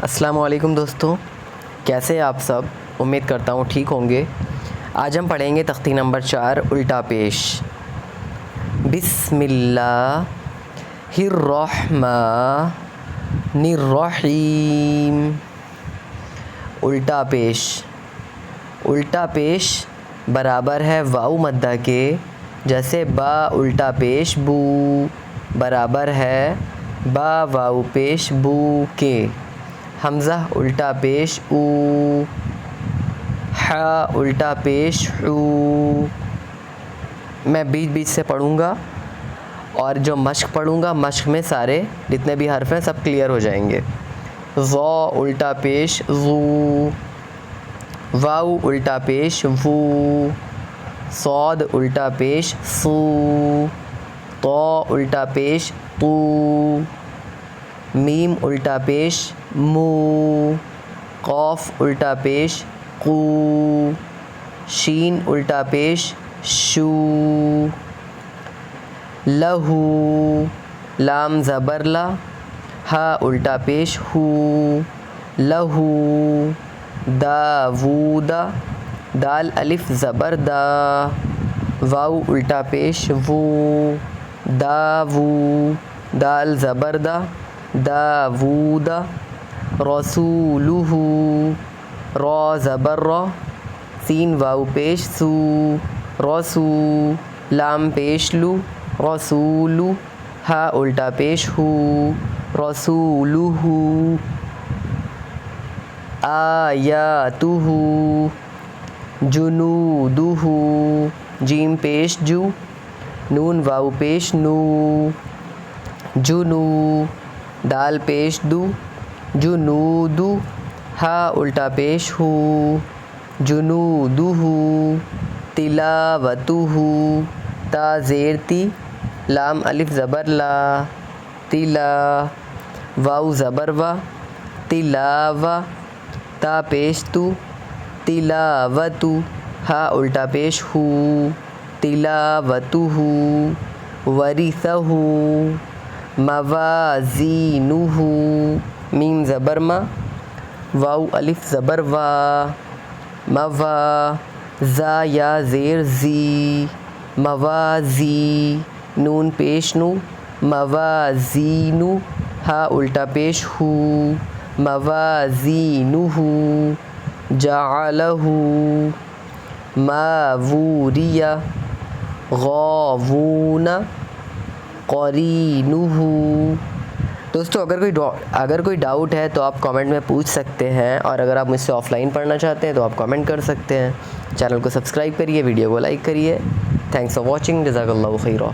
السلام علیکم دوستوں، کیسے آپ سب؟ امید کرتا ہوں ٹھیک ہوں گے۔ آج ہم پڑھیں گے تختی نمبر 4 الٹا پیش۔ بسم اللہ الرحمن الرحیم۔ الٹا پیش، الٹا پیش برابر ہے واؤ مدہ کے، جیسے با الٹا پیش بو برابر ہے با واؤ پیش بو کے۔ حمزہ الٹا پیش او، ح الٹا پیش حو۔ میں بیچ بیچ سے پڑھوں گا اور جو مشق پڑھوں گا، مشق میں سارے جتنے بھی حرف ہیں سب کلیئر ہو جائیں گے۔ ظا الٹا پیش ظو، واو الٹا پیش وو، صاد الٹا پیش صو، طا الٹا پیش طو، میم الٹا پیش مو، قاف الٹا پیش قو، شین الٹا پیش شو، لہو لام زبر لا، ہا الٹا پیش ہو، لہو، داوودا دال الف زبر دا، واو الٹا پیش وو، داوو دال زبر دا، داوودا، رسولہ را زبر را، سین واو پیش سو، رسو، لام پیش لو، رسولو، ہا الٹا پیش ہو، رسولہ، آیاتہ، جنودہ، جیم پیش جو، نون واو پیش نو، جنو، دال پیش دو، جنودو، ہا الٹا پیش ہو، جنودہ، تلاوتہ، تا زیر تی، لام الف زبر لا، تلا، واو زبر وا، تلاوا، تا پیش تو، تلاوتو، ہا الٹا پیش ہو، تلاوتہ، ورثہ، موازینہ، میم زبر ما، واو الف زبر وا، موا، زا یا زیر زی، موازی، نون پیش نو، موازینو، ہا الٹا پیش ہو، موازینہ، جعلہ، ماووریہ، غاوون، قرینہ۔ دوستو اگر کوئی ڈاؤٹ ہے تو آپ کامنٹ میں پوچھ سکتے ہیں، اور اگر آپ مجھ سے آف لائن پڑھنا چاہتے ہیں تو آپ کامنٹ کر سکتے ہیں۔ چینل کو سبسکرائب کریے، ویڈیو کو لائک کریے۔ تھینکس فار واچنگ، جزاک اللہ خیرا۔